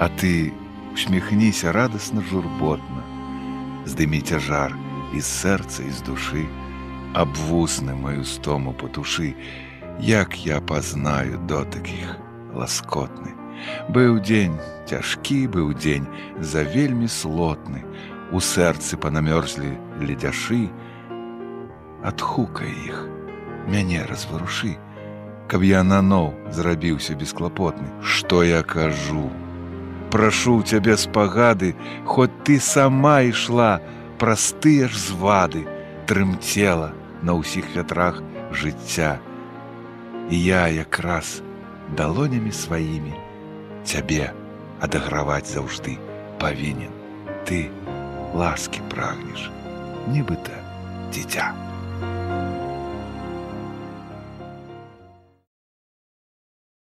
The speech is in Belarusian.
А ты усміхніся радасна журботна, здымі цяжар і з сэрца, і з душы, аб вусны маю стому патушы, як я пазнаю дотык іх ласкотны. Быў дзень цяжкі, быў дзень завельмі слотны, у сэрцы панамёрзлі ледяшы, адхукай іх, мяне разварушы, каб я наноў зрабіўся бесклапотны. Што я кажу? Прашу ў цябе спагады, хоць ты сама ішла праз тыя ж звады, трымцела на ўсіх вятрах жыцця. І я якраз далонямі сваімі цябе адаграваць заўжды павінен. Ты ласкі прагнеш, нібыта дзіця.